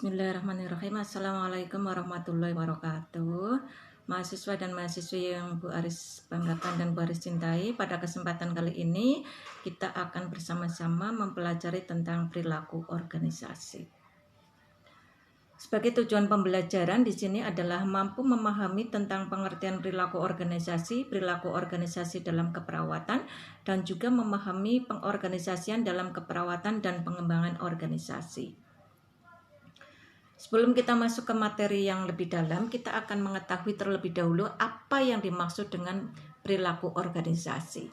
Bismillahirrahmanirrahim. Assalamualaikum warahmatullahi wabarakatuh. Mahasiswa dan mahasiswi yang Bu Aris banggakan dan Bu Aris cintai, pada kesempatan kali ini kita akan bersama-sama mempelajari tentang perilaku organisasi. Sebagai tujuan pembelajaran di sini adalah mampu memahami tentang pengertian perilaku organisasi dalam keperawatan, dan juga memahami pengorganisasian dalam keperawatan dan pengembangan organisasi. Sebelum kita masuk ke materi yang lebih dalam, kita akan mengetahui terlebih dahulu apa yang dimaksud dengan perilaku organisasi.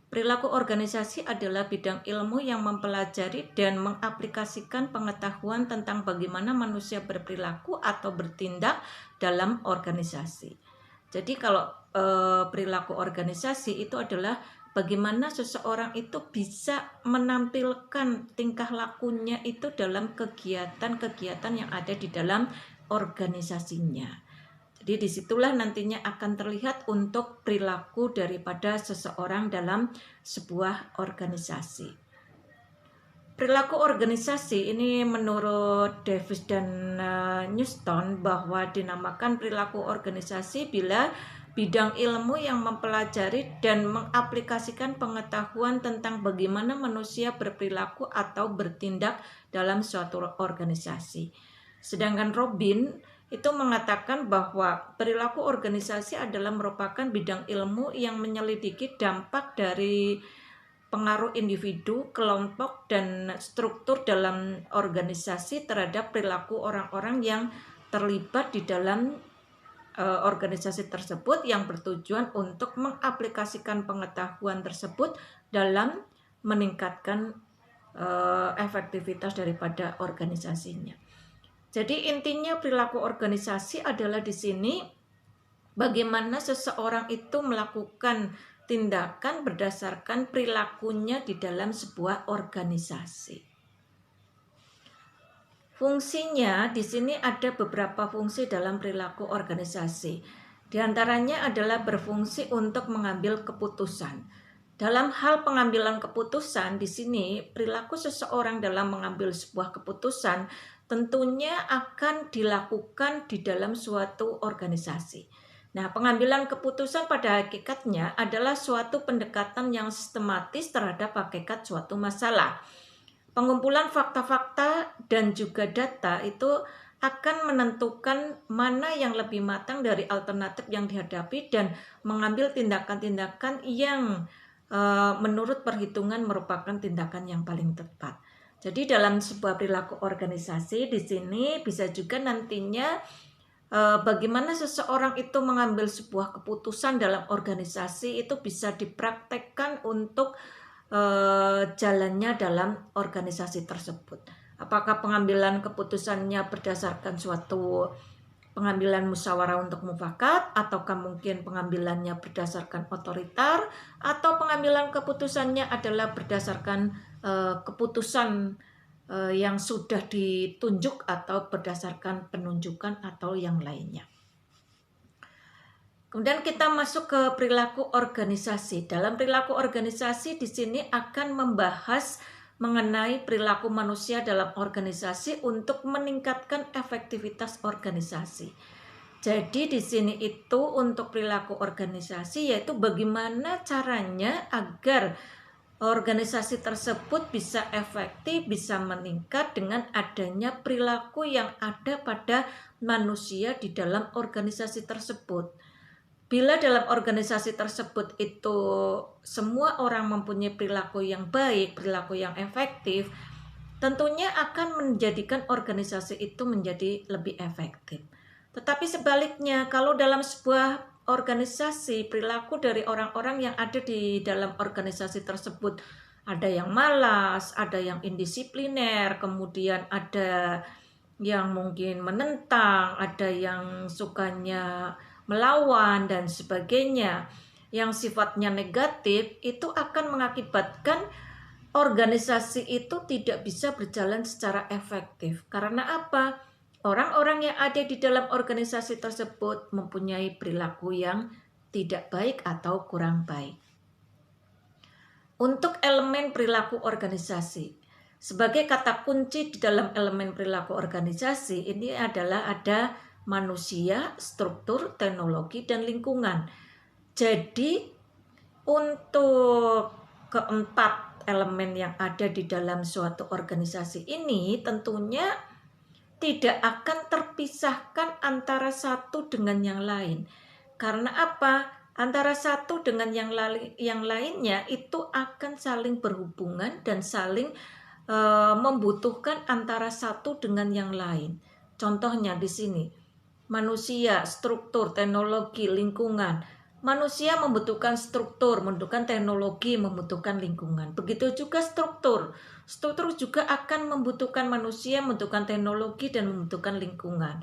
Perilaku organisasi adalah bidang ilmu yang mempelajari dan mengaplikasikan pengetahuan tentang bagaimana manusia berperilaku atau bertindak dalam organisasi. Jadi kalau perilaku organisasi itu adalah bagaimana seseorang itu bisa menampilkan tingkah lakunya itu dalam kegiatan-kegiatan yang ada di dalam organisasinya. Jadi disitulah nantinya akan terlihat untuk perilaku daripada seseorang dalam sebuah organisasi. Perilaku organisasi ini menurut Davis dan Newton bahwa dinamakan perilaku organisasi bila bidang ilmu yang mempelajari dan mengaplikasikan pengetahuan tentang bagaimana manusia berperilaku atau bertindak dalam suatu organisasi. Sedangkan Robin itu mengatakan bahwa perilaku organisasi adalah merupakan bidang ilmu yang menyelidiki dampak dari pengaruh individu, kelompok, dan struktur dalam organisasi terhadap perilaku orang-orang yang terlibat di dalam organisasi tersebut, yang bertujuan untuk mengaplikasikan pengetahuan tersebut dalam meningkatkan efektivitas daripada organisasinya. Jadi intinya perilaku organisasi adalah di sini bagaimana seseorang itu melakukan tindakan berdasarkan perilakunya di dalam sebuah organisasi. Fungsinya di sini ada beberapa fungsi dalam perilaku organisasi. Di antaranya adalah berfungsi untuk mengambil keputusan. Dalam hal pengambilan keputusan di sini, perilaku seseorang dalam mengambil sebuah keputusan tentunya akan dilakukan di dalam suatu organisasi. Nah, pengambilan keputusan pada hakikatnya adalah suatu pendekatan yang sistematis terhadap hakikat suatu masalah. Pengumpulan fakta-fakta dan juga data itu akan menentukan mana yang lebih matang dari alternatif yang dihadapi dan mengambil tindakan-tindakan yang menurut perhitungan merupakan tindakan yang paling tepat. Jadi dalam sebuah perilaku organisasi di sini bisa juga nantinya bagaimana seseorang itu mengambil sebuah keputusan dalam organisasi itu bisa dipraktekkan untuk jalannya dalam organisasi tersebut. Apakah pengambilan keputusannya berdasarkan suatu pengambilan musyawarah untuk mufakat, ataukah mungkin pengambilannya berdasarkan otoriter, atau pengambilan keputusannya adalah berdasarkan keputusan yang sudah ditunjuk atau berdasarkan penunjukan atau yang lainnya. Kemudian kita masuk ke perilaku organisasi. Dalam perilaku organisasi di sini akan membahas mengenai perilaku manusia dalam organisasi untuk meningkatkan efektivitas organisasi. Jadi di sini itu untuk perilaku organisasi yaitu bagaimana caranya agar organisasi tersebut bisa efektif, bisa meningkat dengan adanya perilaku yang ada pada manusia di dalam organisasi tersebut. Bila dalam organisasi tersebut itu semua orang mempunyai perilaku yang baik, perilaku yang efektif, tentunya akan menjadikan organisasi itu menjadi lebih efektif. Tetapi sebaliknya, kalau dalam sebuah organisasi perilaku dari orang-orang yang ada di dalam organisasi tersebut ada yang malas, ada yang indisipliner, kemudian ada yang mungkin menentang, ada yang sukanya melawan dan sebagainya, yang sifatnya negatif, itu akan mengakibatkan organisasi itu tidak bisa berjalan secara efektif. Karena apa? Orang-orang yang ada di dalam organisasi tersebut mempunyai perilaku yang tidak baik atau kurang baik. Untuk elemen perilaku organisasi, Sebagai kata kunci di dalam elemen perilaku organisasi ini adalah ada manusia, struktur, teknologi, dan lingkungan. Jadi untuk keempat elemen yang ada di dalam suatu organisasi ini tentunya tidak akan terpisahkan antara satu dengan yang lain. Karena apa? Antara satu dengan yang lainnya itu akan saling berhubungan dan saling membutuhkan antara satu dengan yang lain. Contohnya di sini, manusia, struktur, teknologi, lingkungan. Manusia membutuhkan struktur, membutuhkan teknologi, membutuhkan lingkungan. Begitu juga struktur. Struktur juga akan membutuhkan manusia, membutuhkan teknologi, dan membutuhkan lingkungan.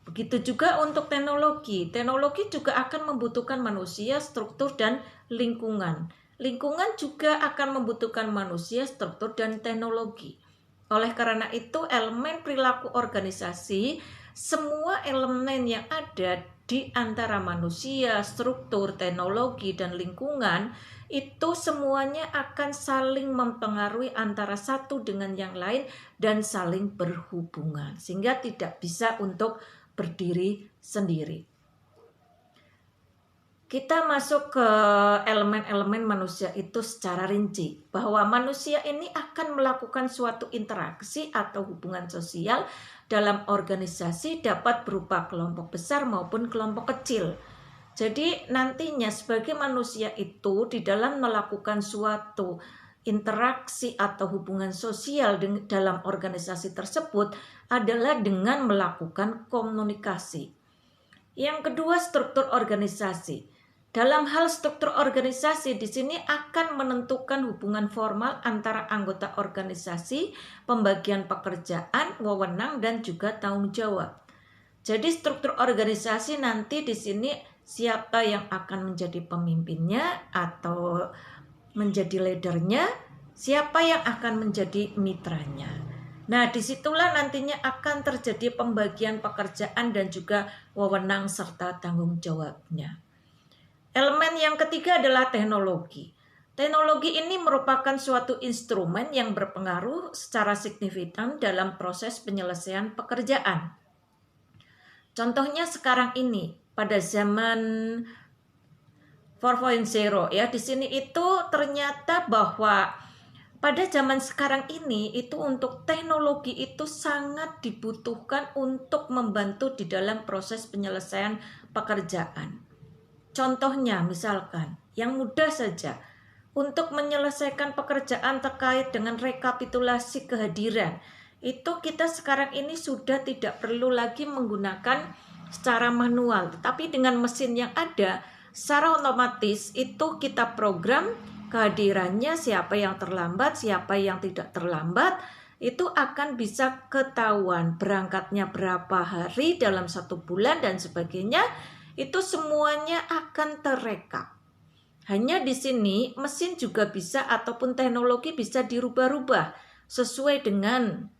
Begitu juga untuk teknologi. Teknologi juga akan membutuhkan manusia, struktur, dan lingkungan. Lingkungan juga akan membutuhkan manusia, struktur, dan teknologi. Oleh karena itu, elemen perilaku organisasi, semua elemen yang ada di antara manusia, struktur, teknologi, dan lingkungan, itu semuanya akan saling mempengaruhi antara satu dengan yang lain dan saling berhubungan. Sehingga tidak bisa untuk berdiri sendiri. Kita masuk ke elemen-elemen manusia itu secara rinci, bahwa manusia ini akan melakukan suatu interaksi atau hubungan sosial dalam organisasi, dapat berupa kelompok besar maupun kelompok kecil. Jadi nantinya sebagai manusia itu di dalam melakukan suatu interaksi atau hubungan sosial dalam organisasi tersebut adalah dengan melakukan komunikasi. Yang kedua, struktur organisasi. Dalam hal struktur organisasi di sini akan menentukan hubungan formal antara anggota organisasi, pembagian pekerjaan, wewenang, dan juga tanggung jawab. Jadi struktur organisasi nanti di sini siapa yang akan menjadi pemimpinnya atau menjadi leadernya, siapa yang akan menjadi mitranya. Nah, disitulah nantinya akan terjadi pembagian pekerjaan dan juga wewenang serta tanggung jawabnya. Elemen yang ketiga adalah teknologi. Teknologi ini merupakan suatu instrumen yang berpengaruh secara signifikan dalam proses penyelesaian pekerjaan. Contohnya sekarang ini, pada zaman 4.0 ya, di sini itu ternyata bahwa pada zaman sekarang ini itu untuk teknologi itu sangat dibutuhkan untuk membantu di dalam proses penyelesaian pekerjaan. Contohnya misalkan yang mudah saja, untuk menyelesaikan pekerjaan terkait dengan rekapitulasi kehadiran, itu kita sekarang ini sudah tidak perlu lagi menggunakan secara manual, tetapi dengan mesin yang ada secara otomatis itu kita program kehadirannya, siapa yang terlambat, siapa yang tidak terlambat, itu akan bisa ketahuan berangkatnya berapa hari dalam 1 bulan dan sebagainya, itu semuanya akan terekam. Hanya di sini mesin juga bisa ataupun teknologi bisa dirubah-rubah sesuai dengan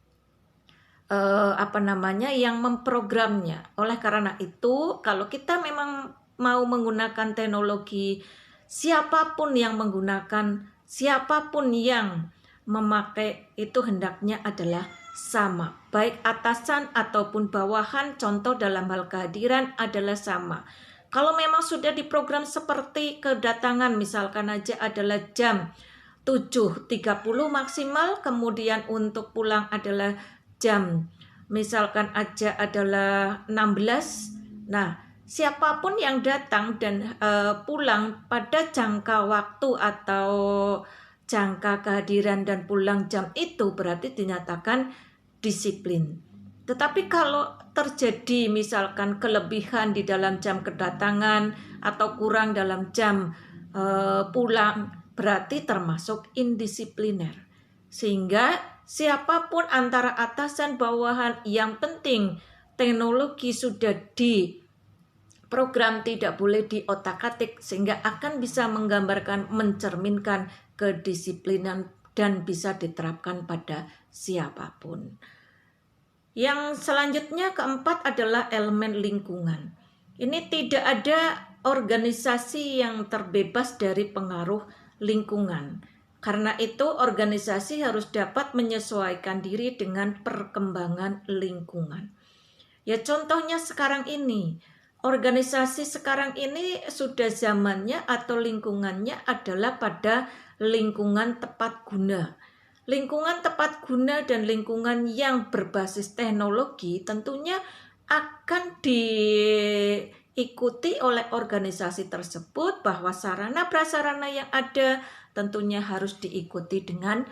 yang memprogramnya. Oleh karena itu, kalau kita memang mau menggunakan teknologi, siapapun yang menggunakan, siapapun yang memakai itu hendaknya adalah sama. Baik atasan ataupun bawahan, contoh dalam hal kehadiran adalah sama. Kalau memang sudah diprogram seperti kedatangan, misalkan aja adalah jam 7.30 maksimal, kemudian untuk pulang adalah jam misalkan aja adalah 16. Nah, siapapun yang datang dan pulang pada jangka waktu atau jangka kehadiran dan pulang jam itu berarti dinyatakan disiplin. Tetapi kalau terjadi misalkan kelebihan di dalam jam kedatangan atau kurang dalam jam pulang, berarti termasuk indisipliner. Sehingga siapapun antara atasan bawahan, yang penting teknologi sudah diprogram, tidak boleh diotak-atik, sehingga akan bisa menggambarkan, mencerminkan kedisiplinan dan bisa diterapkan pada siapapun. Yang selanjutnya keempat adalah elemen lingkungan. Ini tidak ada organisasi yang terbebas dari pengaruh lingkungan. Karena itu organisasi harus dapat menyesuaikan diri dengan perkembangan lingkungan. Ya contohnya sekarang ini, organisasi sekarang ini sudah zamannya atau lingkungannya adalah pada lingkungan tepat guna. Lingkungan tepat guna dan lingkungan yang berbasis teknologi tentunya akan diikuti oleh organisasi tersebut, bahwa sarana prasarana yang ada tentunya harus diikuti dengan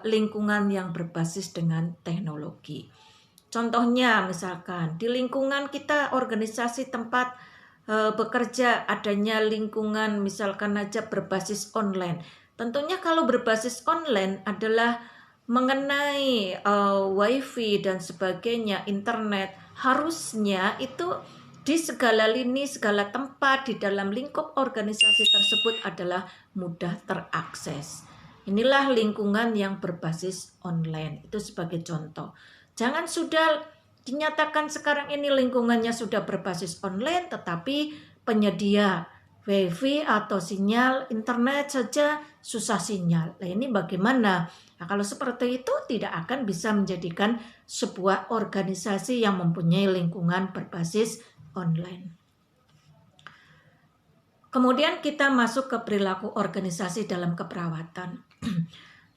lingkungan yang berbasis dengan teknologi. Contohnya misalkan di lingkungan kita, organisasi tempat bekerja, adanya lingkungan misalkan aja berbasis online. Tentunya kalau berbasis online adalah mengenai wifi dan sebagainya, internet, harusnya itu di segala lini, segala tempat di dalam lingkup organisasi tersebut adalah mudah terakses. Inilah lingkungan yang berbasis online, itu sebagai contoh. Jangan sudah dinyatakan sekarang ini lingkungannya sudah berbasis online, tetapi penyedia wifi atau sinyal internet saja susah sinyal. Nah ini bagaimana? Nah, kalau seperti itu tidak akan bisa menjadikan sebuah organisasi yang mempunyai lingkungan berbasis online. Kemudian kita masuk ke perilaku organisasi dalam keperawatan.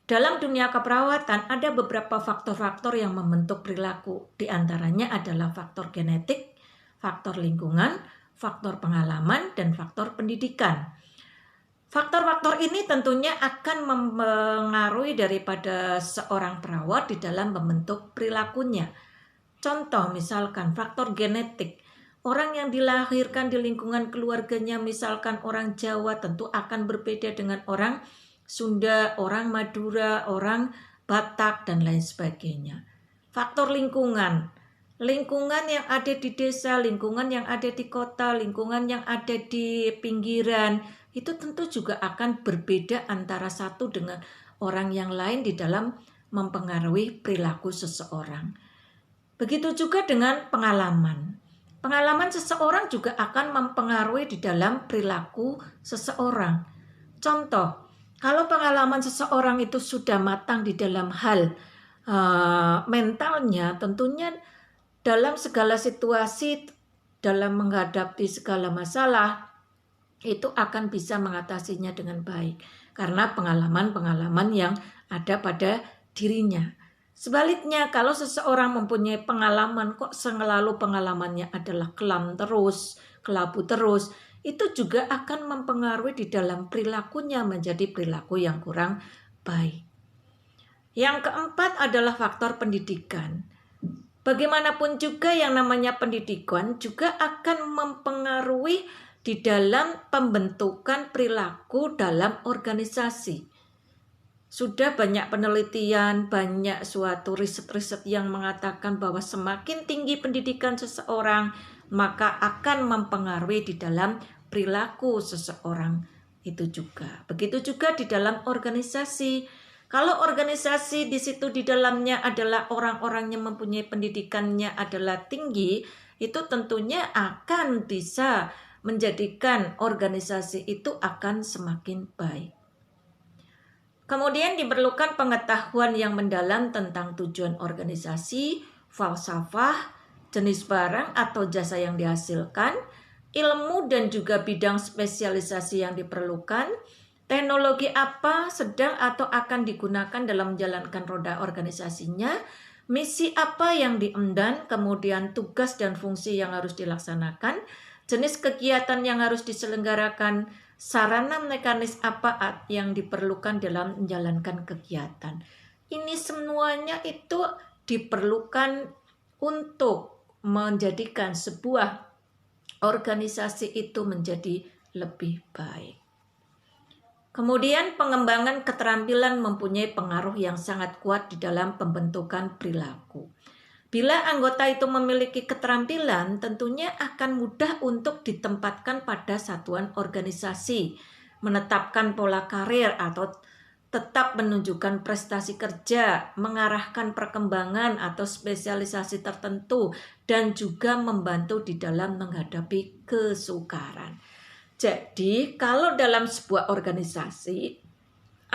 Dalam dunia keperawatan ada beberapa faktor-faktor yang membentuk perilaku. Di antaranya adalah faktor genetik, faktor lingkungan, faktor pengalaman, dan faktor pendidikan. Faktor-faktor ini tentunya akan mempengaruhi daripada seorang perawat di dalam membentuk perilakunya. Contoh misalkan faktor genetik. Orang yang dilahirkan di lingkungan keluarganya misalkan orang Jawa tentu akan berbeda dengan orang Sunda, orang Madura, orang Batak, dan lain sebagainya. Faktor lingkungan. Lingkungan yang ada di desa, lingkungan yang ada di kota, lingkungan yang ada di pinggiran, itu tentu juga akan berbeda antara satu dengan orang yang lain di dalam mempengaruhi perilaku seseorang. Begitu juga dengan pengalaman. Pengalaman seseorang juga akan mempengaruhi di dalam perilaku seseorang. Contoh, kalau pengalaman seseorang itu sudah matang di dalam hal mentalnya, tentunya dalam segala situasi, dalam menghadapi segala masalah, itu akan bisa mengatasinya dengan baik. Karena pengalaman-pengalaman yang ada pada dirinya. Sebaliknya, kalau seseorang mempunyai pengalaman kok selalu pengalamannya adalah kelam terus, kelabu terus, itu juga akan mempengaruhi di dalam perilakunya menjadi perilaku yang kurang baik. Yang keempat adalah faktor pendidikan. Bagaimanapun juga yang namanya pendidikan juga akan mempengaruhi di dalam pembentukan perilaku dalam organisasi. Sudah banyak penelitian, banyak suatu riset-riset yang mengatakan bahwa semakin tinggi pendidikan seseorang, maka akan mempengaruhi di dalam perilaku seseorang itu juga. Begitu juga di dalam organisasi. Kalau organisasi di situ di dalamnya adalah orang-orang yang mempunyai pendidikannya adalah tinggi, itu tentunya akan bisa menjadikan organisasi itu akan semakin baik. Kemudian diperlukan pengetahuan yang mendalam tentang tujuan organisasi, falsafah, jenis barang atau jasa yang dihasilkan, ilmu dan juga bidang spesialisasi yang diperlukan, teknologi apa sedang atau akan digunakan dalam menjalankan roda organisasinya, misi apa yang diemban, kemudian tugas dan fungsi yang harus dilaksanakan, jenis kegiatan yang harus diselenggarakan, sarana mekanis apa yang diperlukan dalam menjalankan kegiatan. Ini semuanya itu diperlukan untuk menjadikan sebuah organisasi itu menjadi lebih baik. Kemudian pengembangan keterampilan mempunyai pengaruh yang sangat kuat di dalam pembentukan perilaku. Bila anggota itu memiliki keterampilan, tentunya akan mudah untuk ditempatkan pada satuan organisasi, menetapkan pola karir atau tetap menunjukkan prestasi kerja, mengarahkan perkembangan atau spesialisasi tertentu, dan juga membantu di dalam menghadapi kesukaran. Jadi, kalau dalam sebuah organisasi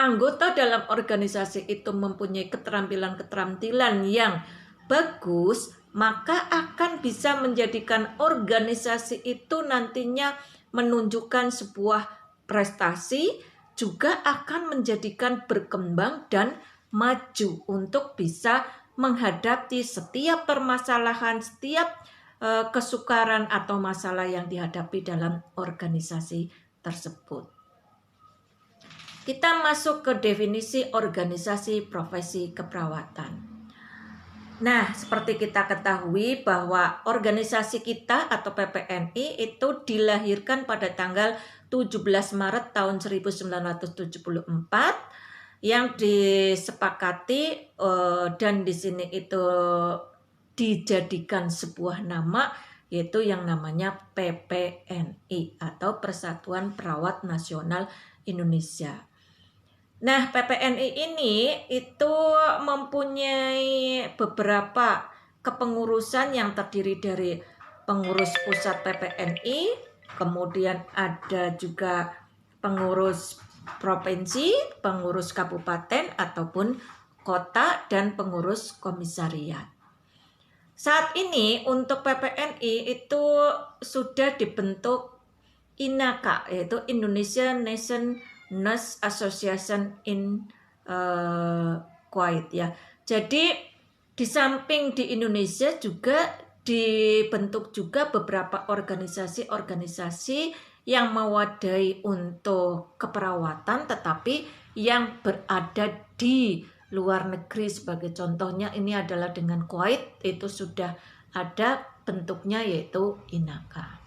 anggota dalam organisasi itu mempunyai keterampilan-keterampilan yang bagus, maka akan bisa menjadikan organisasi itu nantinya menunjukkan sebuah prestasi, juga akan menjadikan berkembang dan maju untuk bisa menghadapi setiap permasalahan, setiap kesukaran atau masalah yang dihadapi dalam organisasi tersebut. Kita masuk ke definisi organisasi profesi keperawatan. Nah, seperti kita ketahui bahwa organisasi kita atau PPNI itu dilahirkan pada tanggal 17 Maret tahun 1974 yang disepakati dan di sini itu dijadikan sebuah nama, yaitu yang namanya PPNI atau Persatuan Perawat Nasional Indonesia. Nah, PPNI ini itu mempunyai beberapa kepengurusan yang terdiri dari pengurus pusat PPNI, kemudian ada juga pengurus provinsi, pengurus kabupaten ataupun kota, dan pengurus komisariat. Saat ini untuk PPNI itu sudah dibentuk INAKA, yaitu Indonesia Nation Nurse Association in Kuwait ya. Jadi di samping di Indonesia juga dibentuk juga beberapa organisasi-organisasi yang mewadai untuk keperawatan, tetapi yang berada di luar negeri. Sebagai contohnya ini adalah dengan Kuwait, itu sudah ada bentuknya yaitu INAKA.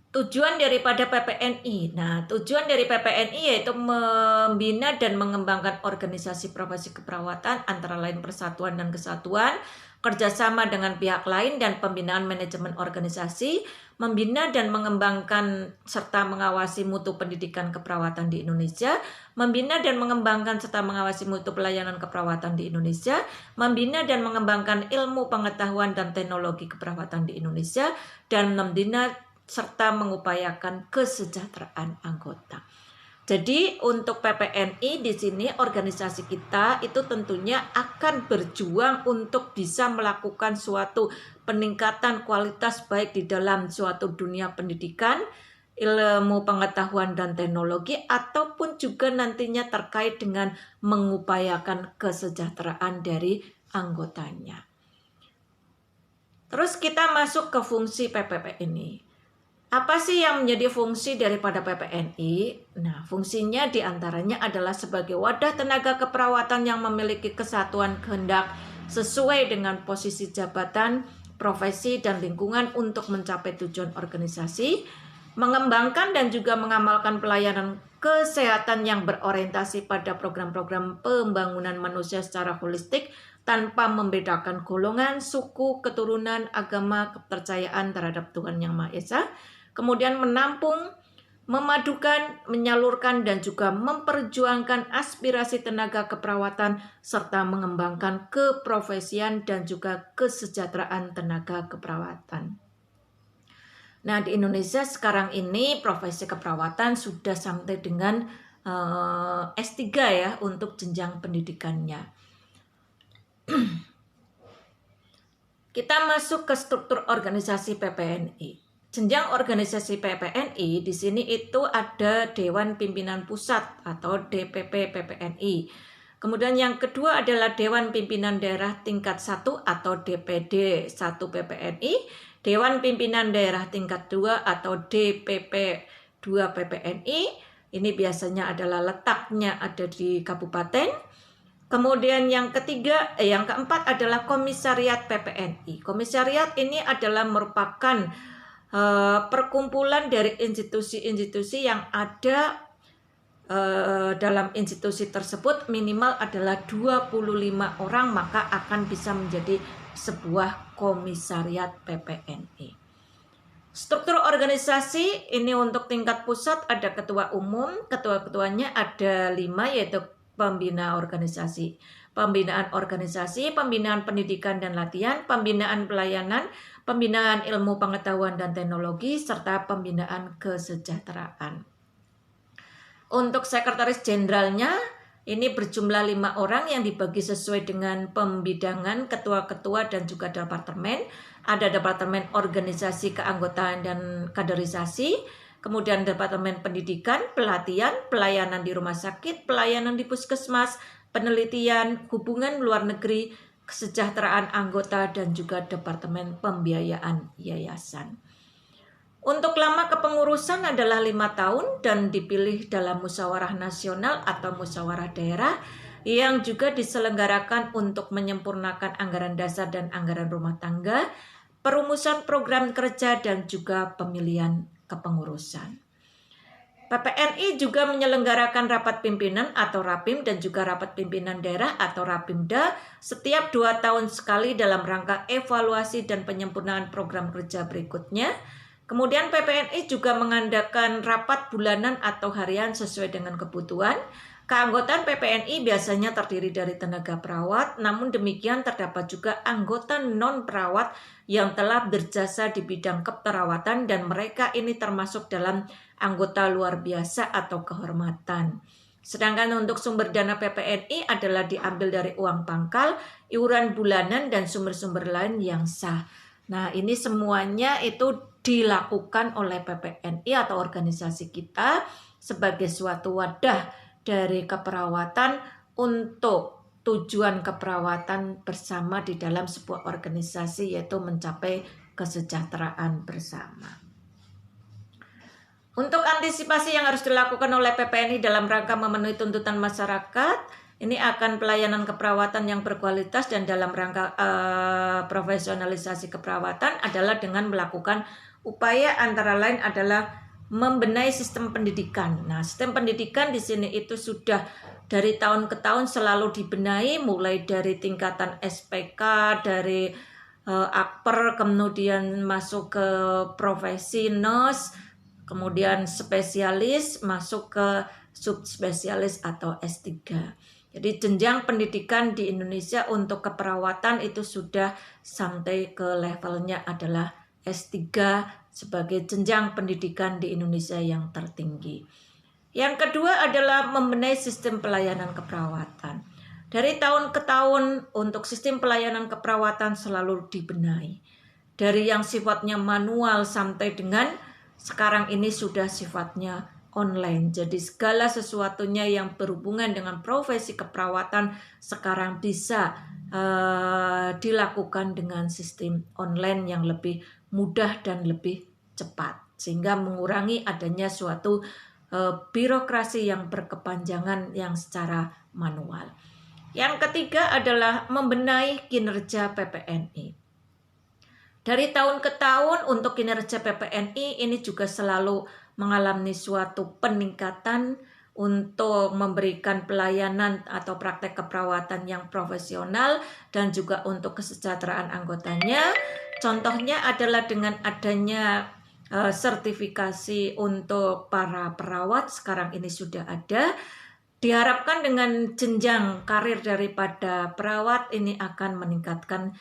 Tujuan daripada PPNI. Nah, tujuan dari PPNI yaitu membina dan mengembangkan organisasi profesi keperawatan, antara lain persatuan dan kesatuan, kerjasama dengan pihak lain, dan pembinaan manajemen organisasi, membina dan mengembangkan serta mengawasi mutu pendidikan keperawatan di Indonesia, membina dan mengembangkan serta mengawasi mutu pelayanan keperawatan di Indonesia, membina dan mengembangkan ilmu pengetahuan dan teknologi keperawatan di Indonesia, dan membina serta mengupayakan kesejahteraan anggota. Jadi untuk PPNI di sini organisasi kita itu tentunya akan berjuang untuk bisa melakukan suatu peningkatan kualitas baik di dalam suatu dunia pendidikan, ilmu pengetahuan dan teknologi, ataupun juga nantinya terkait dengan mengupayakan kesejahteraan dari anggotanya. Terus kita masuk ke fungsi PPP ini. Apa sih yang menjadi fungsi daripada PPNI? Nah, fungsinya diantaranya adalah sebagai wadah tenaga keperawatan yang memiliki kesatuan kehendak sesuai dengan posisi jabatan, profesi, dan lingkungan untuk mencapai tujuan organisasi, mengembangkan dan juga mengamalkan pelayanan kesehatan yang berorientasi pada program-program pembangunan manusia secara holistik tanpa membedakan golongan, suku, keturunan, agama, kepercayaan terhadap Tuhan Yang Maha Esa. Kemudian menampung, memadukan, menyalurkan, dan juga memperjuangkan aspirasi tenaga keperawatan serta mengembangkan keprofesian dan juga kesejahteraan tenaga keperawatan. Nah, di Indonesia sekarang ini profesi keperawatan sudah sampai dengan S3 ya untuk jenjang pendidikannya. Kita masuk ke struktur organisasi PPNI. Jenjang organisasi PPNI di sini itu ada Dewan Pimpinan Pusat atau DPP PPNI. Kemudian yang kedua adalah Dewan Pimpinan Daerah Tingkat 1 atau DPD 1 PPNI, Dewan Pimpinan Daerah Tingkat 2 atau DPP 2 PPNI. Ini biasanya adalah letaknya ada di kabupaten. Kemudian yang keempat adalah Komisariat PPNI. Komisariat ini adalah merupakan perkumpulan dari institusi-institusi yang ada dalam institusi tersebut minimal adalah 25 orang, maka akan bisa menjadi sebuah komisariat PPNI. Struktur organisasi ini untuk tingkat pusat ada ketua umum, ketua-ketuanya ada 5 yaitu pembina organisasi, pembinaan organisasi, pembinaan pendidikan dan latihan, pembinaan pelayanan, pembinaan ilmu pengetahuan dan teknologi, serta pembinaan kesejahteraan. Untuk sekretaris jenderalnya, ini berjumlah 5 orang yang dibagi sesuai dengan pembidangan, ketua-ketua dan juga departemen. Ada departemen organisasi keanggotaan dan kaderisasi, kemudian departemen pendidikan, pelatihan, pelayanan di rumah sakit, pelayanan di puskesmas, penelitian, hubungan luar negeri, kesejahteraan anggota, dan juga departemen pembiayaan yayasan. Untuk lama kepengurusan adalah 5 tahun dan dipilih dalam musyawarah nasional atau musyawarah daerah yang juga diselenggarakan untuk menyempurnakan anggaran dasar dan anggaran rumah tangga, perumusan program kerja, dan juga pemilihan kepengurusan. PPNI juga menyelenggarakan rapat pimpinan atau Rapim dan juga rapat pimpinan daerah atau Rapimda setiap 2 tahun sekali dalam rangka evaluasi dan penyempurnaan program kerja berikutnya. Kemudian PPNI juga mengadakan rapat bulanan atau harian sesuai dengan kebutuhan. Keanggotaan PPNI biasanya terdiri dari tenaga perawat, namun demikian terdapat juga anggota non-perawat yang telah berjasa di bidang keperawatan dan mereka ini termasuk dalam anggota luar biasa atau kehormatan. Sedangkan untuk sumber dana PPNI adalah diambil dari uang pangkal, iuran bulanan, dan sumber-sumber lain yang sah. Nah, ini semuanya itu dilakukan oleh PPNI atau organisasi kita sebagai suatu wadah dari keperawatan untuk tujuan keperawatan bersama di dalam sebuah organisasi, yaitu mencapai kesejahteraan bersama. Untuk antisipasi yang harus dilakukan oleh PPNI dalam rangka memenuhi tuntutan masyarakat, ini akan pelayanan keperawatan yang berkualitas dan dalam rangka profesionalisasi keperawatan adalah dengan melakukan upaya antara lain adalah membenahi sistem pendidikan. Nah, sistem pendidikan di sini itu sudah dari tahun ke tahun selalu dibenahi, mulai dari tingkatan SPK, dari akper, kemudian masuk ke profesi nurse, kemudian spesialis, masuk ke subspesialis atau S3. Jadi jenjang pendidikan di Indonesia untuk keperawatan itu sudah sampai ke levelnya adalah S3 sebagai jenjang pendidikan di Indonesia yang tertinggi. Yang kedua adalah membenahi sistem pelayanan keperawatan. Dari tahun ke tahun untuk sistem pelayanan keperawatan selalu dibenahi. Dari yang sifatnya manual sampai dengan sekarang ini sudah sifatnya online. Jadi segala sesuatunya yang berhubungan dengan profesi keperawatan sekarang bisa dilakukan dengan sistem online yang lebih mudah dan lebih cepat, sehingga mengurangi adanya suatu birokrasi yang berkepanjangan yang secara manual. Yang ketiga adalah membenahi kinerja PPNI. Dari tahun ke tahun untuk kinerja PPNI ini juga selalu mengalami suatu peningkatan untuk memberikan pelayanan atau praktek keperawatan yang profesional dan juga untuk kesejahteraan anggotanya. Contohnya adalah dengan adanya sertifikasi untuk para perawat sekarang ini sudah ada. Diharapkan dengan jenjang karir daripada perawat ini akan meningkatkan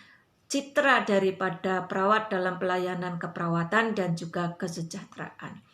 citra daripada perawat dalam pelayanan keperawatan dan juga kesejahteraan.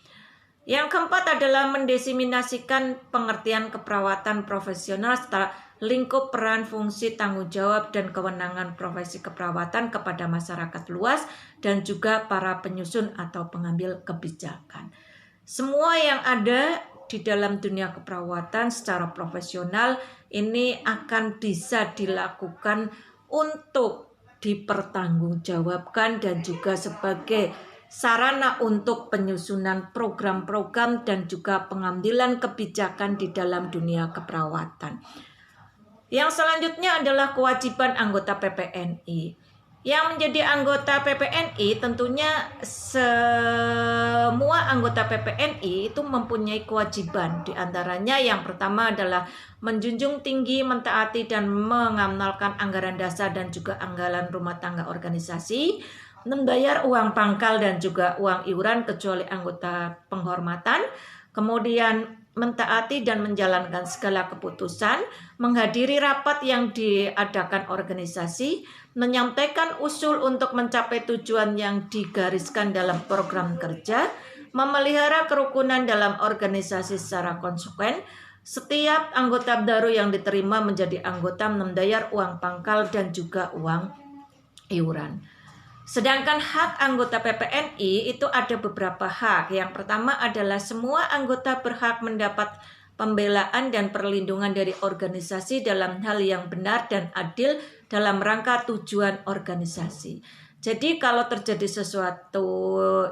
Yang keempat adalah mendesiminasikan pengertian keperawatan profesional serta lingkup peran, fungsi, tanggung jawab, dan kewenangan profesi keperawatan kepada masyarakat luas dan juga para penyusun atau pengambil kebijakan. Semua yang ada di dalam dunia keperawatan secara profesional ini akan bisa dilakukan untuk dipertanggungjawabkan dan juga sebagai sarana untuk penyusunan program-program dan juga pengambilan kebijakan di dalam dunia keperawatan. Yang selanjutnya adalah kewajiban anggota PPNI. Yang menjadi anggota PPNI tentunya semua anggota PPNI itu mempunyai kewajiban. Di antaranya yang pertama adalah menjunjung tinggi, mentaati dan mengamalkan anggaran dasar dan juga anggaran rumah tangga organisasi, membayar uang pangkal dan juga uang iuran kecuali anggota penghormatan, kemudian mentaati dan menjalankan segala keputusan, menghadiri rapat yang diadakan organisasi, menyampaikan usul untuk mencapai tujuan yang digariskan dalam program kerja, memelihara kerukunan dalam organisasi secara konsekuen. Setiap anggota baru yang diterima menjadi anggota membayar uang pangkal dan juga uang iuran. Sedangkan hak anggota PPNI itu ada beberapa hak. Yang pertama adalah semua anggota berhak mendapat pembelaan dan perlindungan dari organisasi dalam hal yang benar dan adil dalam rangka tujuan organisasi. Jadi kalau terjadi sesuatu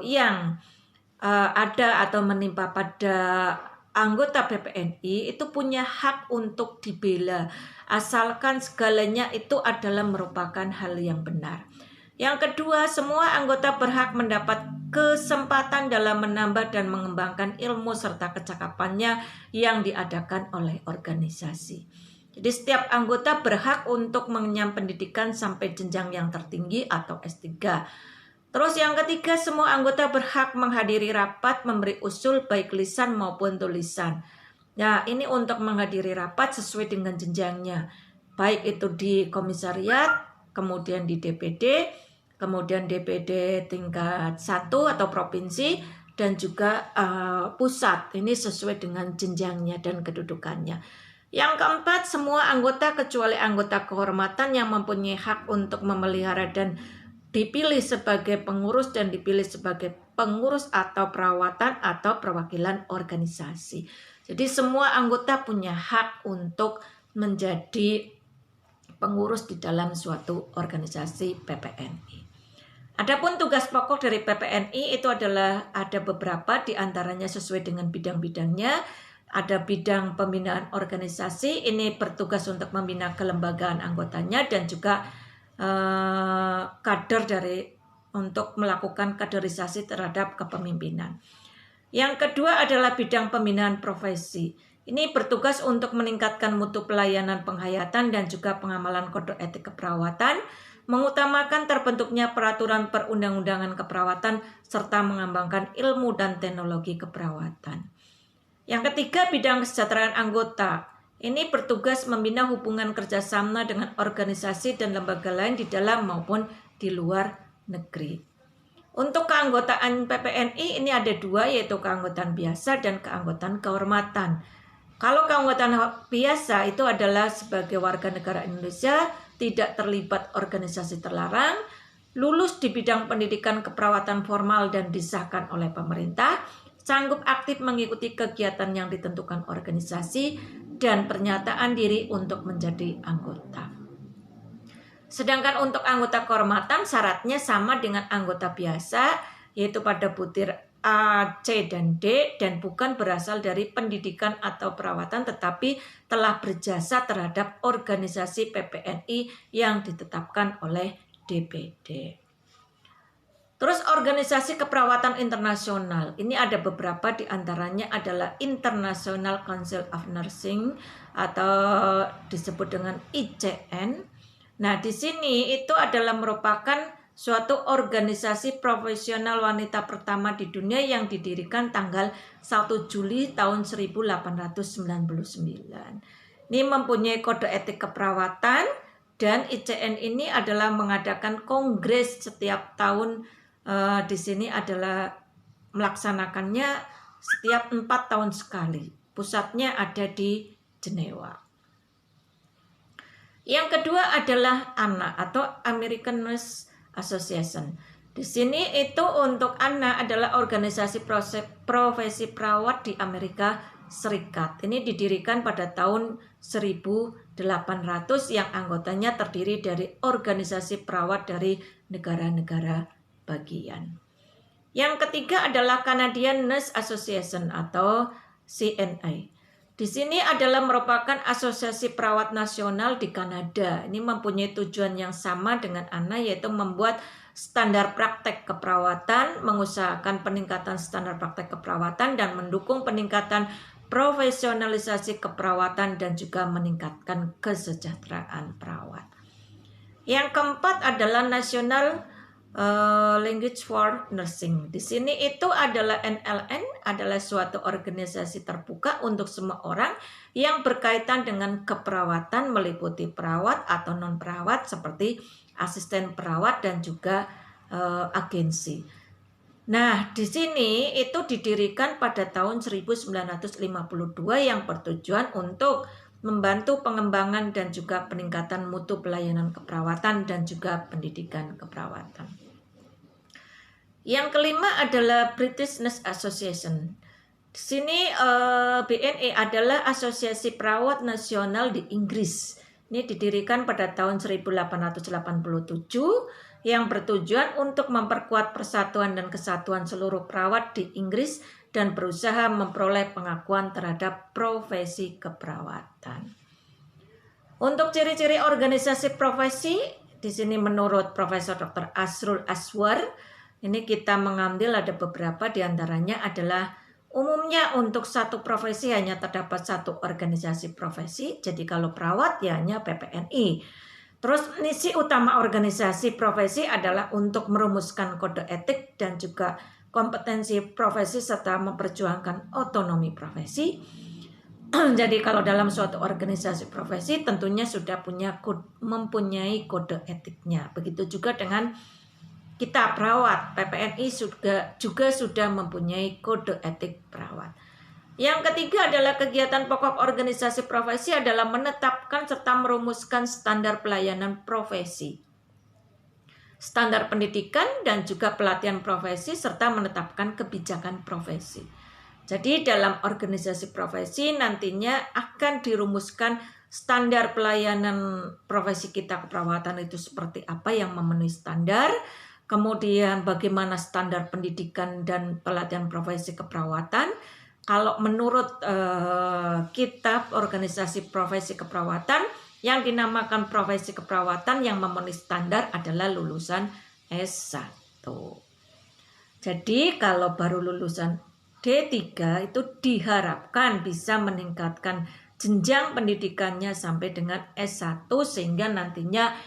yang ada atau menimpa pada anggota PPNI itu punya hak untuk dibela, asalkan segalanya itu adalah merupakan hal yang benar. Yang kedua, semua anggota berhak mendapat kesempatan dalam menambah dan mengembangkan ilmu serta kecakapannya yang diadakan oleh organisasi. Jadi setiap anggota berhak untuk mengenyam pendidikan sampai jenjang yang tertinggi atau S3. Terus yang ketiga, semua anggota berhak menghadiri rapat, memberi usul baik lisan maupun tulisan. Nah, ini untuk menghadiri rapat sesuai dengan jenjangnya. Baik itu di komisariat, kemudian di DPD, kemudian DPD tingkat 1 atau provinsi, dan juga pusat. Ini sesuai dengan jenjangnya dan kedudukannya. Yang keempat, semua anggota kecuali anggota kehormatan yang mempunyai hak untuk memelihara dan dipilih sebagai pengurus dan dipilih sebagai pengurus atau perawatan atau perwakilan organisasi. Jadi semua anggota punya hak untuk menjadi pengurus di dalam suatu organisasi PPNI. Adapun tugas pokok dari PPNI itu adalah ada beberapa, diantaranya sesuai dengan bidang-bidangnya. Ada bidang pembinaan organisasi, ini bertugas untuk membina kelembagaan anggotanya dan juga kader untuk melakukan kaderisasi terhadap kepemimpinan. Yang kedua adalah bidang pembinaan profesi. Ini bertugas untuk meningkatkan mutu pelayanan penghayatan dan juga pengamalan kode etik keperawatan, mengutamakan terbentuknya peraturan perundang-undangan keperawatan, serta mengembangkan ilmu dan teknologi keperawatan. Yang ketiga, bidang kesejahteraan anggota. Ini bertugas membina hubungan kerjasama dengan organisasi dan lembaga lain di dalam maupun di luar negeri. Untuk keanggotaan PPNI ini ada dua, yaitu keanggotaan biasa dan keanggotaan kehormatan. Kalau keanggotaan biasa itu adalah sebagai warga negara Indonesia, tidak terlibat organisasi terlarang, lulus di bidang pendidikan keperawatan formal dan disahkan oleh pemerintah, sanggup aktif mengikuti kegiatan yang ditentukan organisasi, dan pernyataan diri untuk menjadi anggota. Sedangkan untuk anggota kehormatan syaratnya sama dengan anggota biasa, yaitu pada butir A, C, dan D, dan bukan berasal dari pendidikan atau perawatan, tetapi telah berjasa terhadap organisasi PPNI yang ditetapkan oleh DPD. Terus organisasi keperawatan internasional, ini ada beberapa, diantaranya adalah International Council of Nursing atau disebut dengan ICN. Nah, di sini itu adalah merupakan suatu organisasi profesional wanita pertama di dunia yang didirikan tanggal 1 Juli tahun 1899. Ini mempunyai kode etik keperawatan dan ICN ini adalah mengadakan kongres setiap tahun. Di sini adalah melaksanakannya setiap 4 tahun sekali. Pusatnya ada di Jenewa. Yang kedua adalah ANA atau American Nurse Association. Di sini itu untuk ANA adalah organisasi profesi perawat di Amerika Serikat. Ini didirikan pada tahun 1800 yang anggotanya terdiri dari organisasi perawat dari negara-negara bagian. Yang ketiga adalah Canadian Nurse Association atau CNA. Di sini adalah merupakan asosiasi perawat nasional di Kanada. Ini mempunyai tujuan yang sama dengan ANA, yaitu membuat standar praktek keperawatan, mengusahakan peningkatan standar praktek keperawatan, dan mendukung peningkatan profesionalisasi keperawatan dan juga meningkatkan kesejahteraan perawat. Yang keempat adalah National Language for Nursing. Di sini itu adalah NLN adalah suatu organisasi terbuka untuk semua orang yang berkaitan dengan keperawatan, meliputi perawat atau non perawat seperti asisten perawat dan juga agensi. Nah, di sini itu didirikan pada tahun 1952 yang bertujuan untuk membantu pengembangan dan juga peningkatan mutu pelayanan keperawatan dan juga pendidikan keperawatan. Yang kelima adalah British Nurse Association. Di sini BNA adalah Asosiasi Perawat Nasional di Inggris. Ini didirikan pada tahun 1887 yang bertujuan untuk memperkuat persatuan dan kesatuan seluruh perawat di Inggris dan berusaha memperoleh pengakuan terhadap profesi keperawatan. Untuk ciri-ciri organisasi profesi, di sini menurut Profesor Dr. Asrul Aswar, ini kita mengambil ada beberapa diantaranya adalah umumnya untuk satu profesi hanya terdapat satu organisasi profesi, jadi kalau perawat ya hanya PPNI. Terus misi utama organisasi profesi adalah untuk merumuskan kode etik dan juga kompetensi profesi serta memperjuangkan otonomi profesi. Jadi kalau dalam suatu organisasi profesi tentunya sudah mempunyai kode etiknya. Begitu juga dengan kita perawat, PPNI juga sudah mempunyai kode etik perawat. Yang ketiga adalah kegiatan pokok organisasi profesi adalah menetapkan serta merumuskan standar pelayanan profesi, standar pendidikan dan juga pelatihan profesi serta menetapkan kebijakan profesi. Jadi dalam organisasi profesi nantinya akan dirumuskan standar pelayanan profesi kita keperawatan itu seperti apa yang memenuhi standar, kemudian bagaimana standar pendidikan dan pelatihan profesi keperawatan. Kalau menurut kitab organisasi profesi keperawatan yang dinamakan profesi keperawatan yang memenuhi standar adalah lulusan S1. Jadi kalau baru lulusan D3 itu diharapkan bisa meningkatkan jenjang pendidikannya sampai dengan S1 sehingga nantinya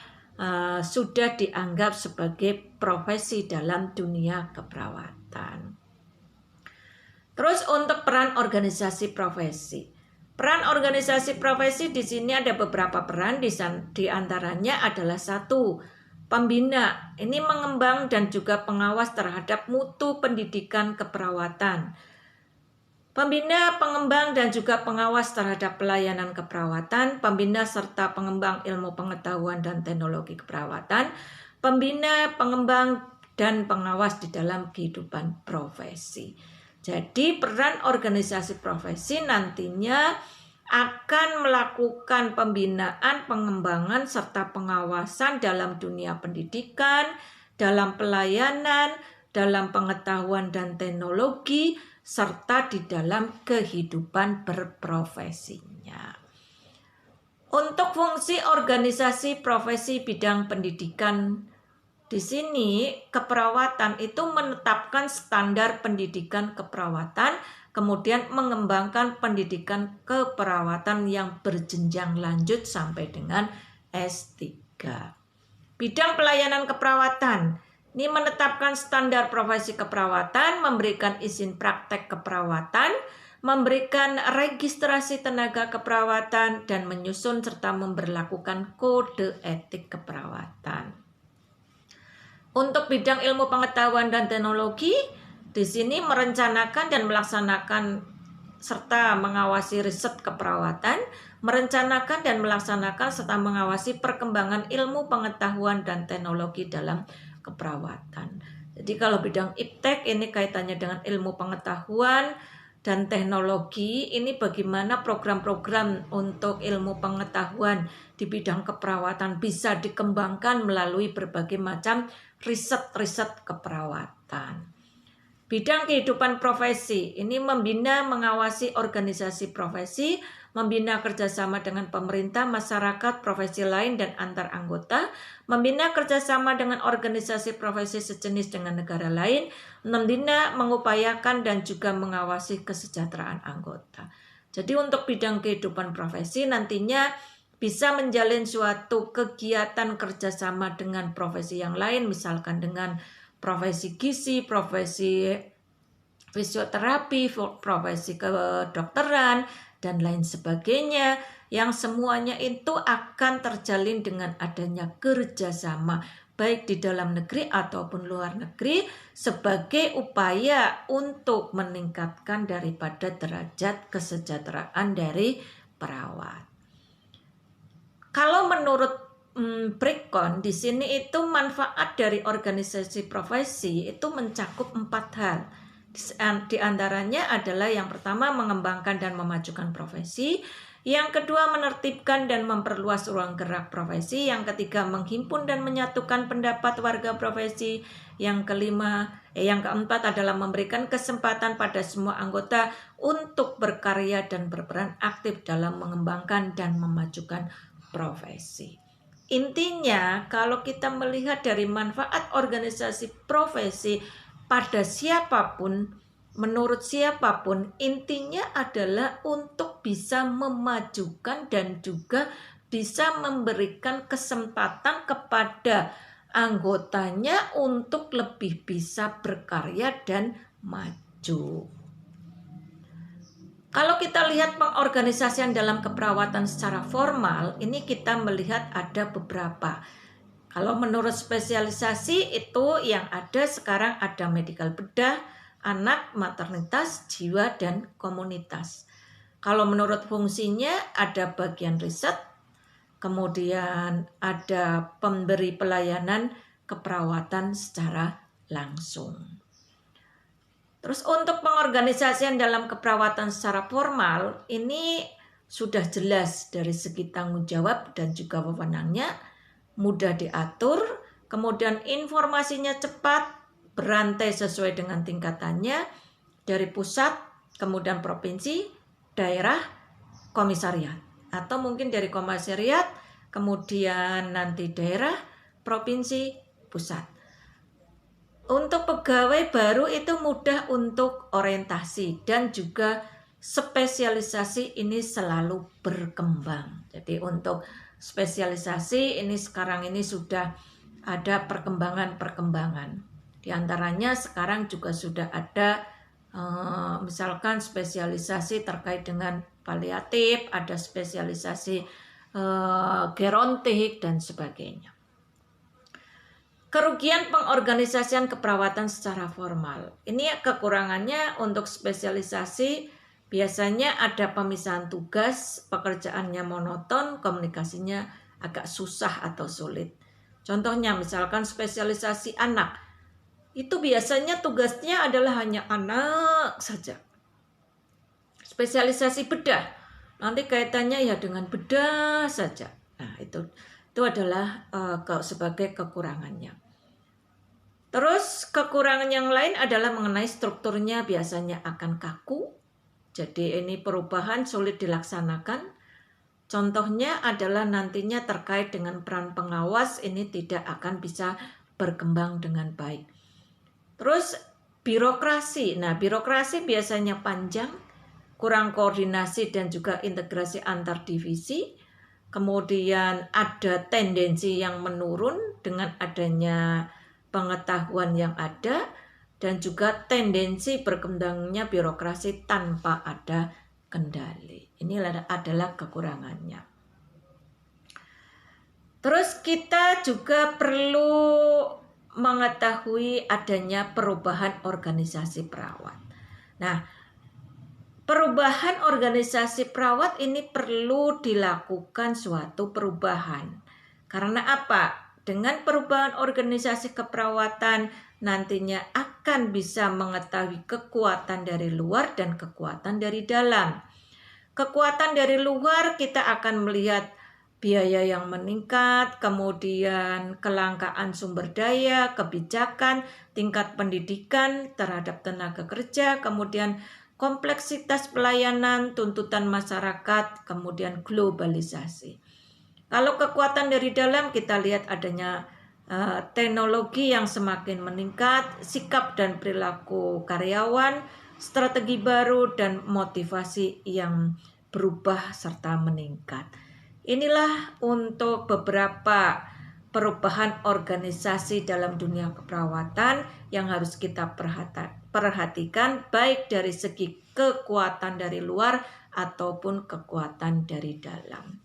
sudah dianggap sebagai profesi dalam dunia keperawatan. Terus untuk peran organisasi profesi. Peran organisasi profesi di sini ada beberapa peran, di antaranya adalah 1, pembina. Ini mengembang dan juga pengawas terhadap mutu pendidikan keperawatan. Pembina, pengembang dan juga pengawas terhadap pelayanan keperawatan, pembina serta pengembang ilmu pengetahuan dan teknologi keperawatan, pembina, pengembang dan pengawas di dalam kehidupan profesi. Jadi peran organisasi profesi nantinya akan melakukan pembinaan, pengembangan, serta pengawasan dalam dunia pendidikan, dalam pelayanan, dalam pengetahuan dan teknologi, serta di dalam kehidupan berprofesinya. Untuk fungsi organisasi profesi bidang pendidikan, di sini keperawatan itu menetapkan standar pendidikan keperawatan, kemudian mengembangkan pendidikan keperawatan yang berjenjang lanjut sampai dengan S3. Bidang pelayanan keperawatan, ini menetapkan standar profesi keperawatan, memberikan izin praktek keperawatan, memberikan registrasi tenaga keperawatan, dan menyusun serta memberlakukan kode etik keperawatan. Untuk bidang ilmu pengetahuan dan teknologi, di sini merencanakan dan melaksanakan serta mengawasi riset keperawatan, merencanakan dan melaksanakan serta mengawasi perkembangan ilmu pengetahuan dan teknologi dalam keperawatan. Jadi kalau bidang iptek ini kaitannya dengan ilmu pengetahuan dan teknologi, ini bagaimana program-program untuk ilmu pengetahuan di bidang keperawatan bisa dikembangkan melalui berbagai macam riset-riset keperawatan. Bidang kehidupan profesi, ini membina, mengawasi organisasi profesi, membina kerjasama dengan pemerintah, masyarakat, profesi lain, dan antar anggota, membina kerjasama dengan organisasi profesi sejenis dengan negara lain, membina, mengupayakan, dan juga mengawasi kesejahteraan anggota. Jadi untuk bidang kehidupan profesi nantinya bisa menjalin suatu kegiatan kerjasama dengan profesi yang lain, misalkan dengan profesi gizi, profesi fisioterapi, profesi kedokteran, dan lain sebagainya, yang semuanya itu akan terjalin dengan adanya kerjasama, baik di dalam negeri ataupun luar negeri, sebagai upaya untuk meningkatkan daripada derajat kesejahteraan dari perawat. Kalau menurut Breakon di sini itu manfaat dari organisasi profesi itu mencakup 4 hal. Di antaranya adalah yang pertama mengembangkan dan memajukan profesi, yang kedua menertibkan dan memperluas ruang gerak profesi, yang ketiga menghimpun dan menyatukan pendapat warga profesi, yang keempat adalah memberikan kesempatan pada semua anggota untuk berkarya dan berperan aktif dalam mengembangkan dan memajukan profesi. Intinya, kalau kita melihat dari manfaat organisasi profesi pada siapapun, menurut siapapun, intinya adalah untuk bisa memajukan dan juga bisa memberikan kesempatan kepada anggotanya untuk lebih bisa berkarya dan maju. Kalau kita lihat pengorganisasian dalam keperawatan secara formal, ini kita melihat ada beberapa. Kalau menurut spesialisasi itu yang ada sekarang ada medical bedah, anak, maternitas, jiwa, dan komunitas. Kalau menurut fungsinya ada bagian riset, kemudian ada pemberi pelayanan keperawatan secara langsung. Terus untuk pengorganisasian dalam keperawatan secara formal, ini sudah jelas dari segi tanggung jawab dan juga wewenangnya, mudah diatur, kemudian informasinya cepat, berantai sesuai dengan tingkatannya, dari pusat, kemudian provinsi, daerah, komisariat. Atau mungkin dari komisariat, kemudian nanti daerah, provinsi, pusat. Untuk pegawai baru itu mudah untuk orientasi dan juga spesialisasi ini selalu berkembang. Jadi untuk spesialisasi ini sekarang ini sudah ada perkembangan-perkembangan. Di antaranya sekarang juga sudah ada misalkan spesialisasi terkait dengan paliatif, ada spesialisasi gerontik dan sebagainya. Kerugian pengorganisasian keperawatan secara formal. Ini kekurangannya untuk spesialisasi biasanya ada pemisahan tugas, pekerjaannya monoton, komunikasinya agak susah atau sulit. Contohnya misalkan spesialisasi anak. Itu biasanya tugasnya adalah hanya anak saja. Spesialisasi bedah. Nanti kaitannya ya dengan bedah saja. Nah, itu adalah sebagai kekurangannya. Terus kekurangan yang lain adalah mengenai strukturnya biasanya akan kaku. Jadi ini perubahan sulit dilaksanakan. Contohnya adalah nantinya terkait dengan peran pengawas ini tidak akan bisa berkembang dengan baik. Terus birokrasi. Nah, birokrasi biasanya panjang, kurang koordinasi dan juga integrasi antar divisi. Kemudian ada tendensi yang menurun dengan adanya pengetahuan yang ada dan juga tendensi berkembangnya birokrasi tanpa ada kendali. Ini adalah kekurangannya. Terus kita juga perlu mengetahui adanya perubahan organisasi perawat. Nah, perubahan organisasi perawat ini perlu dilakukan suatu perubahan. Karena apa? Dengan perubahan organisasi keperawatan nantinya akan bisa mengetahui kekuatan dari luar dan kekuatan dari dalam. Kekuatan dari luar kita akan melihat biaya yang meningkat, kemudian kelangkaan sumber daya, kebijakan, tingkat pendidikan terhadap tenaga kerja, kemudian kompleksitas pelayanan, tuntutan masyarakat, kemudian globalisasi. Kalau kekuatan dari dalam kita lihat adanya teknologi yang semakin meningkat, sikap dan perilaku karyawan, strategi baru dan motivasi yang berubah serta meningkat. Inilah untuk beberapa perubahan organisasi dalam dunia keperawatan yang harus kita perhatikan, baik dari segi kekuatan dari luar ataupun kekuatan dari dalam.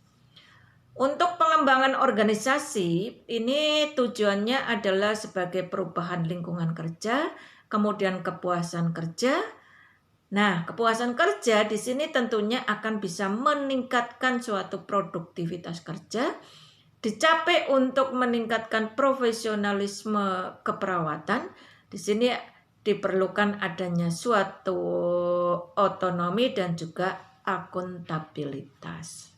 Untuk pengembangan organisasi, ini tujuannya adalah sebagai perubahan lingkungan kerja, kemudian kepuasan kerja. Nah, kepuasan kerja di sini tentunya akan bisa meningkatkan suatu produktivitas kerja, dicapai untuk meningkatkan profesionalisme keperawatan. Di sini diperlukan adanya suatu otonomi dan juga akuntabilitas.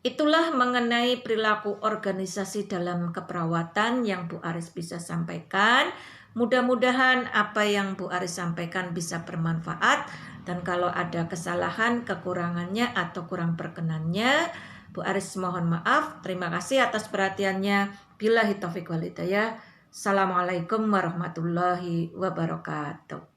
Itulah mengenai perilaku organisasi dalam keperawatan yang Bu Aris bisa sampaikan. Mudah-mudahan apa yang Bu Aris sampaikan bisa bermanfaat, dan kalau ada kesalahan, kekurangannya atau kurang berkenannya, Bu Aris mohon maaf. Terima kasih atas perhatiannya. Billahi taufiq wal hidayah. Assalamualaikum warahmatullahi wabarakatuh.